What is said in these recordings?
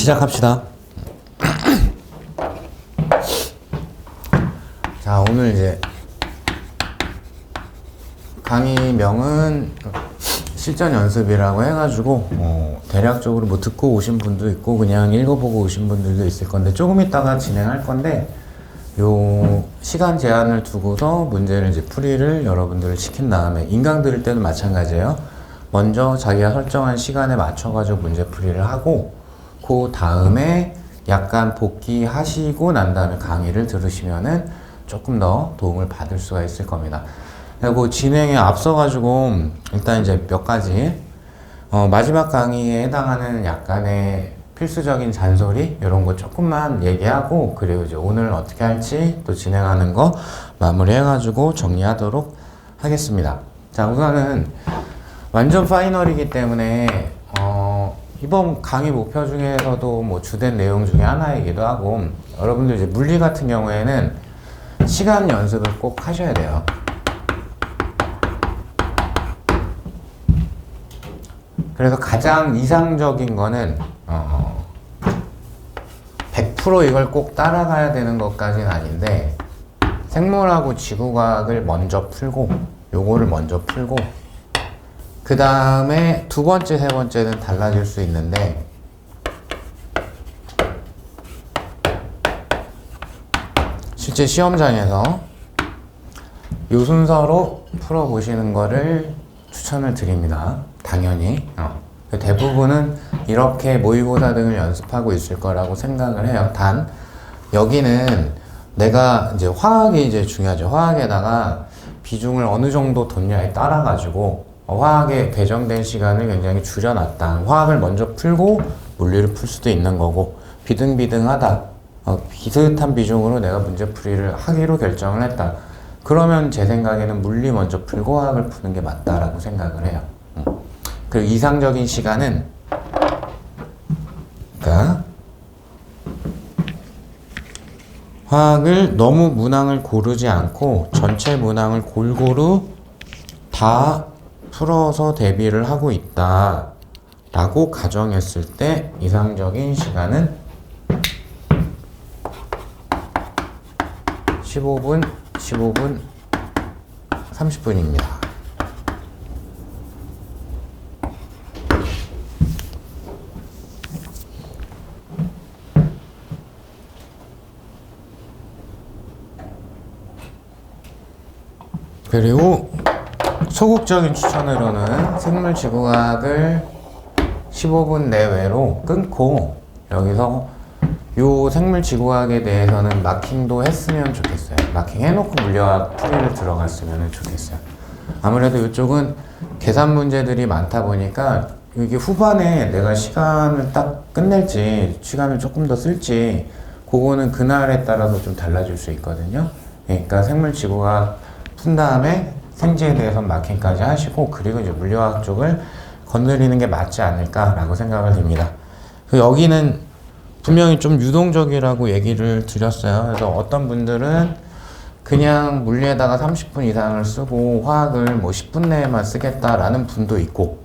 시작합시다. 자, 오늘 이제 강의명은 실전 연습이라고 해가지고 대략적으로 뭐 듣고 오신 분도 있고 그냥 읽어보고 오신 분들도 있을 건데 조금 이따가 진행할 건데 요 시간 제한을 두고서 문제를 이제 풀이를 여러분들 시킨 다음에 인강 들을 때도 마찬가지예요. 먼저 자기가 설정한 시간에 맞춰가지고 문제 풀이를 하고 그 다음에 약간 복귀하시고 난 다음에 강의를 들으시면은 조금 더 도움을 받을 수가 있을 겁니다. 그리고 진행에 앞서가지고 일단 이제 몇 가지 마지막 강의에 해당하는 약간의 필수적인 잔소리 이런 거 조금만 얘기하고 그리고 이제 오늘 어떻게 할지 또 진행하는 거 마무리해가지고 정리하도록 하겠습니다. 자, 우선은 완전 파이널이기 때문에 이번 강의 목표 중에서도 뭐 주된 내용 중에 하나이기도 하고 여러분들 이제 물리 같은 경우에는 시간 연습을 꼭 하셔야 돼요. 그래서 가장 이상적인 거는 100% 이걸 꼭 따라가야 되는 것까지는 아닌데 생물하고 지구과학을 먼저 풀고 요거를 먼저 풀고 그 다음에 두 번째, 세 번째는 달라질 수 있는데 실제 시험장에서 요 순서로 풀어보시는 거를 추천을 드립니다. 당연히 대부분은 이렇게 모의고사 등을 연습하고 있을 거라고 생각을 해요. 단 여기는 내가 이제 화학이 이제 중요하죠. 화학에다가 비중을 어느 정도 뒀냐에 따라 가지고 화학에 배정된 시간을 굉장히 줄여놨다. 화학을 먼저 풀고 물리를 풀 수도 있는 거고 비등비등하다. 비슷한 비중으로 내가 문제풀이를 하기로 결정을 했다. 그러면 제 생각에는 물리 먼저 풀고 화학을 푸는 게 맞다라고 생각을 해요. 그리고 이상적인 시간은 그러니까 화학을 너무 문항을 고르지 않고 전체 문항을 골고루 다 풀어서 대비를 하고 있다 라고 가정했을 때 이상적인 시간은 15분, 15분, 30분입니다. 그리고 소극적인 추천으로는 생물지구학을 15분 내외로 끊고 여기서 요 생물지구학에 대해서는 마킹도 했으면 좋겠어요. 마킹 해놓고 물리학 풀이를 들어갔으면 좋겠어요. 아무래도 이쪽은 계산 문제들이 많다 보니까 이게 후반에 내가 시간을 딱 끝낼지 시간을 조금 더 쓸지 그거는 그날에 따라서 좀 달라질 수 있거든요. 그러니까 생물지구학 푼 다음에 생지에 대해서 마킹까지 하시고 그리고 이제 물리화학 쪽을 건드리는 게 맞지 않을까라고 생각을 합니다. 여기는 분명히 좀 유동적이라고 얘기를 드렸어요. 그래서 어떤 분들은 그냥 물리에다가 30분 이상을 쓰고 화학을 뭐 10분 내에만 쓰겠다라는 분도 있고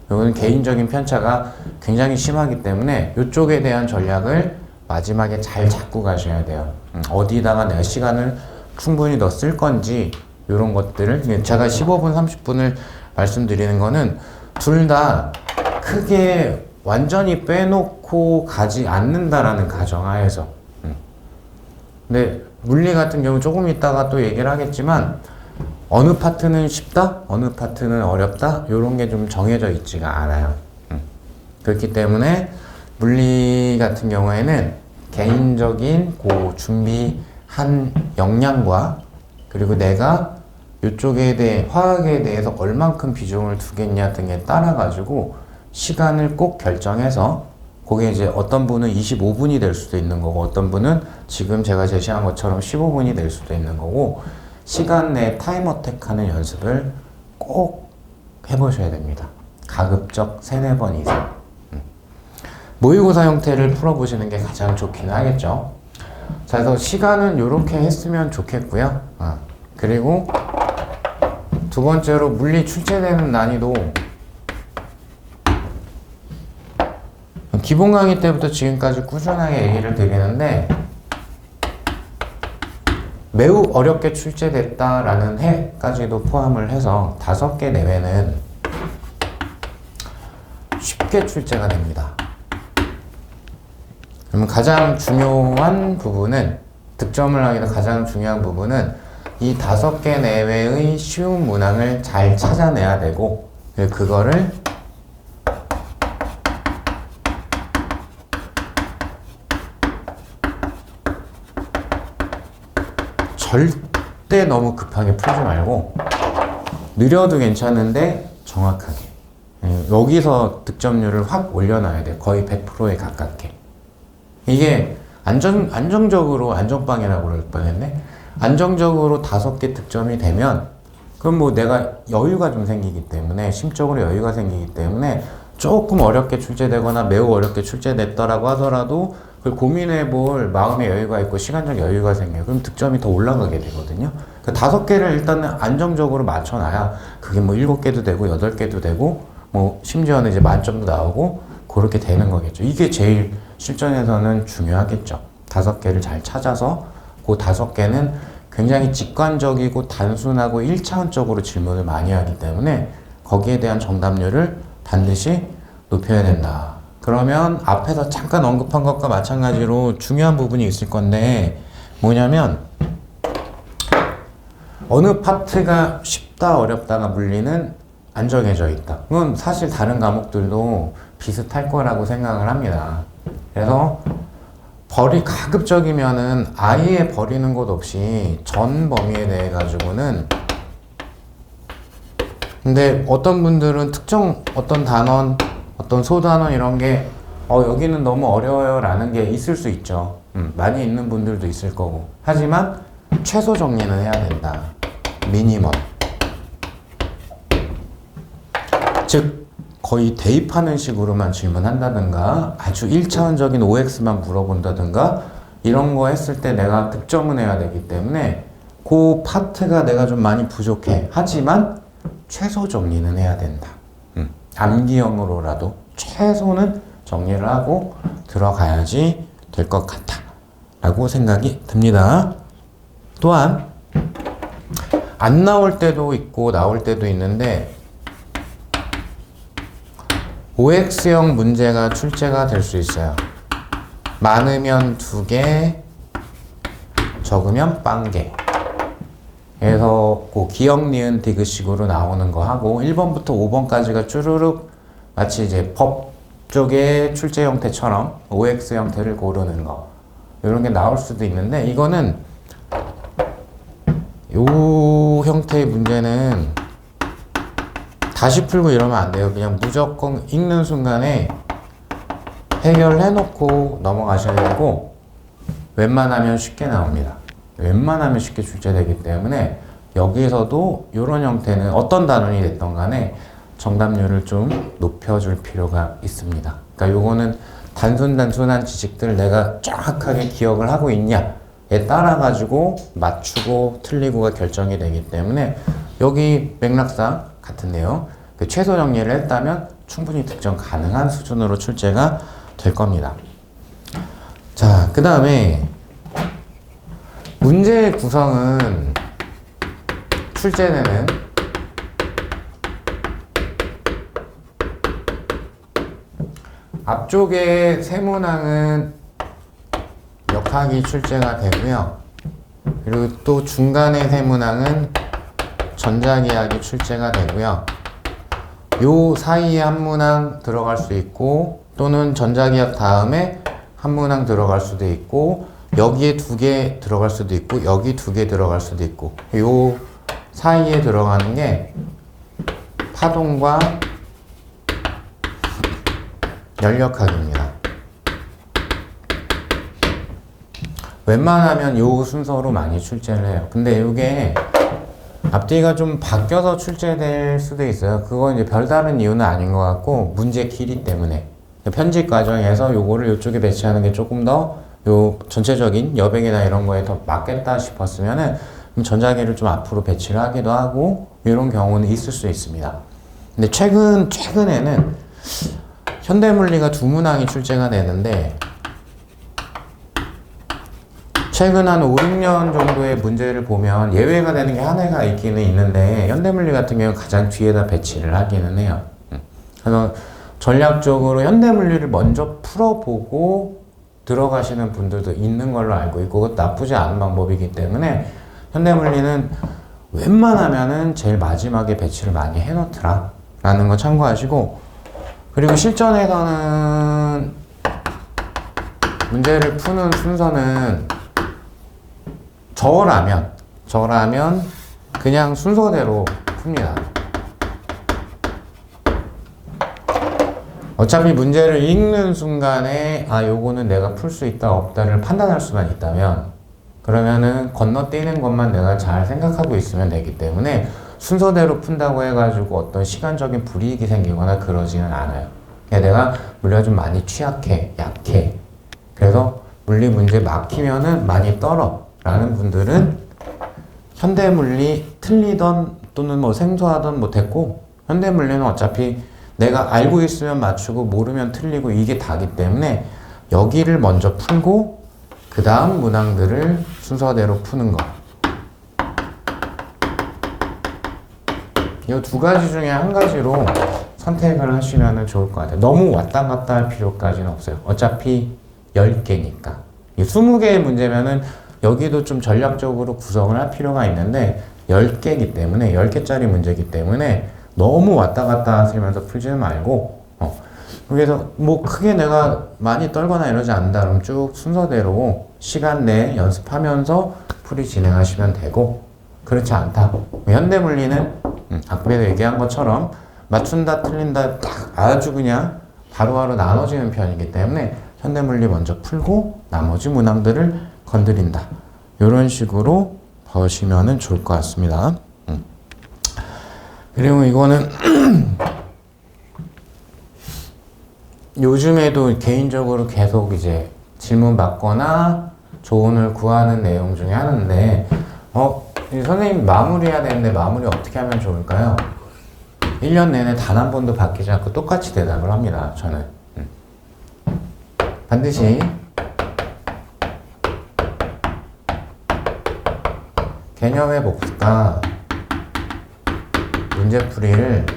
이거는 개인적인 편차가 굉장히 심하기 때문에 이쪽에 대한 전략을 마지막에 잘 잡고 가셔야 돼요. 어디다가 내가 시간을 충분히 더 쓸 건지 이런 것들을 제가 15분, 30분을 말씀드리는 거는 둘 다 크게 완전히 빼놓고 가지 않는다라는 가정하에서 근데 물리 같은 경우 조금 있다가 또 얘기를 하겠지만 어느 파트는 쉽다, 어느 파트는 어렵다 이런 게 좀 정해져 있지가 않아요. 그렇기 때문에 물리 같은 경우에는 개인적인 그 준비한 역량과 그리고 내가 이쪽에 대해 화학에 대해서 얼만큼 비중을 두겠냐 등에 따라 가지고 시간을 꼭 결정해서 그게 이제 어떤 분은 25분이 될 수도 있는 거고 어떤 분은 지금 제가 제시한 것처럼 15분이 될 수도 있는 거고 시간 내 타임 어택 하는 연습을 꼭 해보셔야 됩니다. 가급적 3-4번 이상. 모의고사 형태를 풀어보시는 게 가장 좋긴 하겠죠. 자, 그래서 시간은 이렇게 했으면 좋겠고요. 그리고 두 번째로 물리 출제되는 난이도 기본 강의 때부터 지금까지 꾸준하게 얘기를 드리는데 매우 어렵게 출제됐다라는 해까지도 포함을 해서 5개 내외는 쉽게 출제가 됩니다. 그러면 가장 중요한 부분은, 득점을 하기 위해서 가장 중요한 부분은 이 5개 내외의 쉬운 문항을 잘 찾아내야 되고, 그거를 절대 너무 급하게 풀지 말고 느려도 괜찮은데 정확하게, 여기서 득점률을 확 올려놔야 돼. 거의 100%에 가깝게. 이게 안정적으로, 안전빵이라고 그럴 뻔했네. 안정적으로 5개 득점이 되면 그럼 뭐 내가 여유가 좀 생기기 때문에, 심적으로 여유가 생기기 때문에 조금 어렵게 출제되거나 매우 어렵게 출제됐더라고 하더라도 그걸 고민해 볼 마음의 여유가 있고 시간적 여유가 생겨요. 그럼 득점이 더 올라가게 되거든요. 그 5개를 일단은 안정적으로 맞춰놔야 그게 뭐 7개도 되고 8개도 되고 뭐 심지어는 이제 만점도 나오고 그렇게 되는 거겠죠. 이게 제일 실전에서는 중요하겠죠. 5개를 잘 찾아서 그 5개는 굉장히 직관적이고 단순하고 1차원적으로 질문을 많이 하기 때문에 거기에 대한 정답률을 반드시 높여야 된다. 그러면 앞에서 잠깐 언급한 것과 마찬가지로 중요한 부분이 있을 건데, 뭐냐면 어느 파트가 쉽다 어렵다가 물리는 안 정해져 있다. 그건 사실 다른 과목들도 비슷할 거라고 생각을 합니다. 그래서 가급적이면은 아예 버리는 것 없이 전 범위에 대해 가지고는, 근데 어떤 분들은 특정 어떤 단원, 어떤 소단원 이런 게 여기는 너무 어려워요 라는 게 있을 수 있죠. 많이 있는 분들도 있을 거고. 하지만 최소 정리는 해야 된다. 미니멈. 즉 거의 대입하는 식으로만 질문한다든가 아주 1차원적인 OX만 물어본다든가 이런 거 했을 때 내가 득점은 해야 되기 때문에 그 파트가 내가 좀 많이 부족해. 하지만 최소 정리는 해야 된다. 암기형으로라도 최소는 정리를 하고 들어가야지 될 것 같다 라고 생각이 듭니다. 또한 안 나올 때도 있고 나올 때도 있는데 OX형 문제가 출제가 될 수 있어요. 많으면 2개, 적으면 0개. 그래서 그 기역, 니은, 디귿식으로 나오는 거 하고 1번부터 5번까지가 쭈루룩 마치 이제 법 쪽의 출제 형태처럼 OX 형태를 고르는 거, 이런 게 나올 수도 있는데, 이거는 요 형태의 문제는 다시 풀고 이러면 안 돼요. 그냥 무조건 읽는 순간에 해결해 놓고 넘어가셔야 되고, 웬만하면 쉽게 나옵니다. 웬만하면 쉽게 출제되기 때문에 여기에서도 이런 형태는 어떤 단원이 됐던 간에 정답률을 좀 높여줄 필요가 있습니다. 그러니까 요거는 단순한 지식들 내가 정확하게 기억을 하고 있냐에 따라 가지고 맞추고 틀리고가 결정이 되기 때문에 여기 맥락상 같은데요. 그 최소 정리를 했다면 충분히 득점 가능한 수준으로 출제가 될 겁니다. 자, 그 다음에 문제의 구성은 출제되는 앞쪽에 세문항은 역학이 출제가 되고요. 그리고 또 중간에 세문항은 전자기하기 출제가 되고요. 요 사이에 한 문항 들어갈 수 있고, 또는 전자기학 다음에 한 문항 들어갈 수도 있고, 여기에 2개 들어갈 수도 있고, 여기 2개 들어갈 수도 있고, 요 사이에 들어가는 게 파동과 연력학입니다. 웬만하면 요 순서로 많이 출제를 해요. 근데 이게 앞뒤가 좀 바뀌어서 출제될 수도 있어요. 그건 이제 별다른 이유는 아닌 것 같고, 문제 길이 때문에. 편집 과정에서 요거를 이쪽에 배치하는 게 조금 더 요 전체적인 여백이나 이런 거에 더 맞겠다 싶었으면은 전자기를 좀 앞으로 배치를 하기도 하고, 이런 경우는 있을 수 있습니다. 근데 최근에는 현대물리가 두 문항이 출제가 되는데 최근 한 5, 6년 정도의 문제를 보면 예외가 되는 게 하나가 있기는 있는데 현대물리 같은 경우는 가장 뒤에다 배치를 하기는 해요. 그래서 전략적으로 현대물리를 먼저 풀어보고 들어가시는 분들도 있는 걸로 알고 있고 그것도 나쁘지 않은 방법이기 때문에 현대물리는 웬만하면은 제일 마지막에 배치를 많이 해놓더라 라는 거 참고하시고, 그리고 실전에서는 문제를 푸는 순서는 저라면 그냥 순서대로 풉니다. 어차피 문제를 읽는 순간에 요거는 내가 풀 수 있다 없다를 판단할 수만 있다면 그러면은 건너뛰는 것만 내가 잘 생각하고 있으면 되기 때문에 순서대로 푼다고 해가지고 어떤 시간적인 불이익이 생기거나 그러지는 않아요. 내가 물리가 좀 많이 취약해, 약해. 그래서 물리 문제 막히면은 많이 떨어 라는 분들은 현대물리 틀리던 또는 뭐 생소하던 뭐 됐고, 현대물리는 어차피 내가 알고 있으면 맞추고 모르면 틀리고 이게 다기 때문에 여기를 먼저 풀고 그 다음 문항들을 순서대로 푸는 거. 이 두 가지 중에 한 가지로 선택을 하시면 좋을 것 같아요. 너무 왔다 갔다 할 필요까지는 없어요. 어차피 10개니까. 20개의 문제면은 여기도 좀 전략적으로 구성을 할 필요가 있는데 10개이기 때문에 10개짜리 문제이기 때문에 너무 왔다 갔다 하시면서 풀지는 말고 그래서 뭐 크게 내가 많이 떨거나 이러지 않는다 그러면 쭉 순서대로 시간 내에 연습하면서 풀이 진행하시면 되고, 그렇지 않다 현대물리는 아까도 얘기한 것처럼 맞춘다 틀린다 딱 아주 그냥 바로바로 나눠지는 편이기 때문에 현대물리 먼저 풀고 나머지 문항들을 건드린다 이런 식으로 보시면 좋을 것 같습니다. 그리고 이거는 요즘에도 개인적으로 계속 이제 질문 받거나 조언을 구하는 내용 중에 하나인데 선생님 마무리해야 되는데 마무리 어떻게 하면 좋을까요? 1년 내내 단 한 번도 바뀌지 않고 똑같이 대답을 합니다. 저는 반드시 개념의 복습과 문제풀이를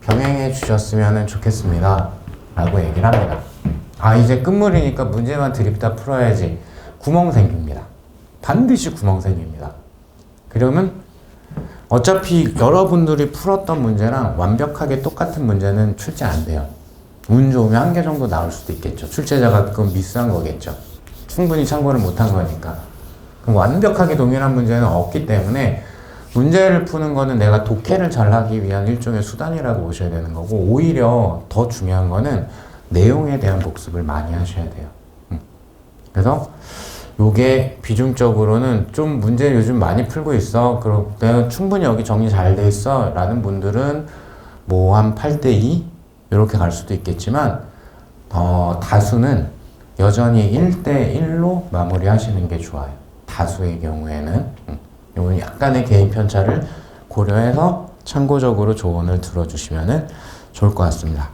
병행해 주셨으면 좋겠습니다 라고 얘기를 합니다. 이제 끝물이니까 문제만 드립다 풀어야지. 구멍 생깁니다. 반드시 구멍 생깁니다. 그러면 어차피 여러분들이 풀었던 문제랑 완벽하게 똑같은 문제는 출제 안 돼요. 운 좋으면 1개 정도 나올 수도 있겠죠. 출제자가 그건 미스한 거겠죠. 충분히 참고를 못한 거니까. 그럼 완벽하게 동일한 문제는 없기 때문에 문제를 푸는 거는 내가 독해를 잘하기 위한 일종의 수단이라고 보셔야 되는 거고, 오히려 더 중요한 거는 내용에 대한 복습을 많이 하셔야 돼요. 그래서 요게 비중적으로는 좀 문제 요즘 많이 풀고 있어. 그럼 내가 충분히 여기 정리 잘 돼 있어 라는 분들은 뭐 한 8대2 이렇게 갈 수도 있겠지만 다수는 여전히 1대1로 마무리 하시는 게 좋아요. 다수의 경우에는 요건 약간의 개인 편차를 고려해서 참고적으로 조언을 들어주시면 좋을 것 같습니다.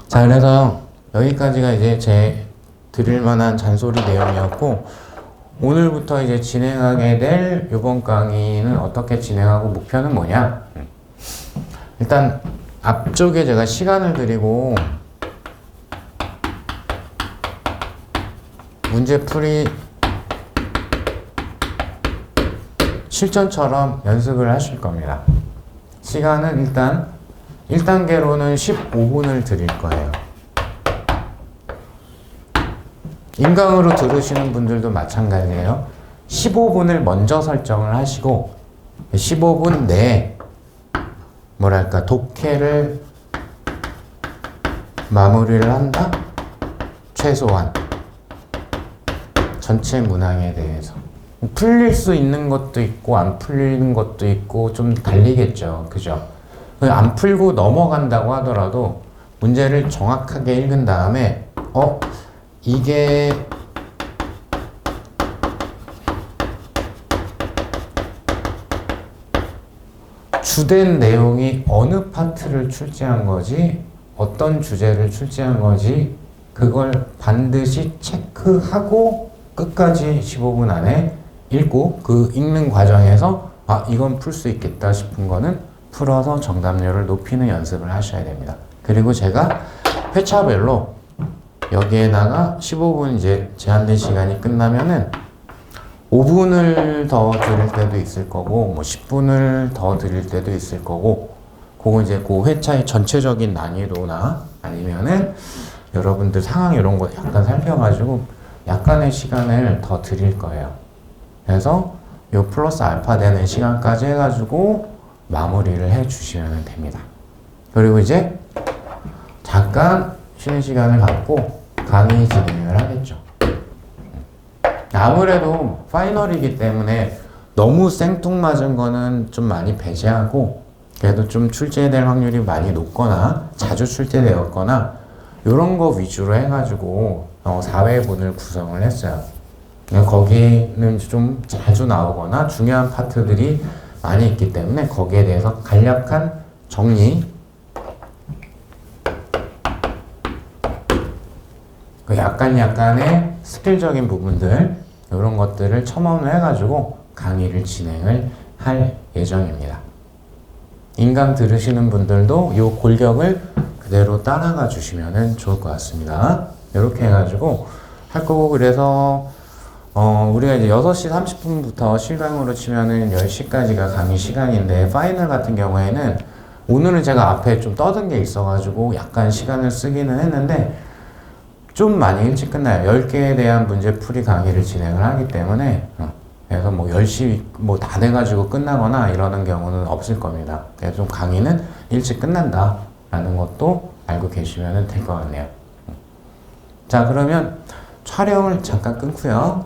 자, 그래서 여기까지가 이제 제 드릴 만한 잔소리 내용이었고, 오늘부터 이제 진행하게 될 이번 강의는 어떻게 진행하고 목표는 뭐냐? 일단 앞쪽에 제가 시간을 드리고 문제풀이 실전처럼 연습을 하실 겁니다. 시간은 일단 1단계로는 15분을 드릴 거예요. 인강으로 들으시는 분들도 마찬가지예요. 15분을 먼저 설정을 하시고 15분 내에 독해를 마무리를 한다? 최소한 전체 문항에 대해서 풀릴 수 있는 것도 있고 안 풀리는 것도 있고 좀 달리겠죠. 그죠? 안 풀고 넘어간다고 하더라도 문제를 정확하게 읽은 다음에 이게 주된 내용이 어느 파트를 출제한 거지, 어떤 주제를 출제한 거지, 그걸 반드시 체크하고 끝까지 15분 안에 읽고, 그 읽는 과정에서 아, 이건 풀 수 있겠다 싶은 거는 풀어서 정답률을 높이는 연습을 하셔야 됩니다. 그리고 제가 회차별로 여기에다가 15분 이제 제한된 시간이 끝나면은 5분을 더 드릴 때도 있을 거고, 뭐 10분을 더 드릴 때도 있을 거고, 그거 이제 그 회차의 전체적인 난이도나 아니면은 여러분들 상황 이런 거 약간 살펴가지고 약간의 시간을 더 드릴 거예요. 그래서 요 플러스 알파 되는 시간까지 해가지고 마무리를 해 주시면 됩니다. 그리고 이제 잠깐 쉬는 시간을 갖고 강의 진행을 하겠죠. 아무래도 파이널이기 때문에 너무 생뚱맞은 거는 좀 많이 배제하고, 그래도 좀 출제될 확률이 많이 높거나 자주 출제되었거나 이런 거 위주로 해가지고 4회분을 구성을 했어요. 거기는 좀 자주 나오거나 중요한 파트들이 많이 있기 때문에 거기에 대해서 간략한 정리, 약간의 스킬적인 부분들, 이런 것들을 첨언을 해가지고 강의를 진행을 할 예정입니다. 인강 들으시는 분들도 이 골격을 그대로 따라가 주시면 좋을 것 같습니다. 이렇게 해가지고 할 거고, 그래서 우리가 이제 6시 30분부터 실강으로 치면은 10시까지가 강의 시간인데, 파이널 같은 경우에는 오늘은 제가 앞에 좀 떠든 게 있어가지고 약간 시간을 쓰기는 했는데 좀 많이 일찍 끝나요. 10개에 대한 문제풀이 강의를 진행을 하기 때문에 그래서 뭐 10시 뭐 다 돼가지고 끝나거나 이러는 경우는 없을 겁니다. 그래서 좀 강의는 일찍 끝난다 라는 것도 알고 계시면 될 것 같네요. 자, 그러면 촬영을 잠깐 끊고요.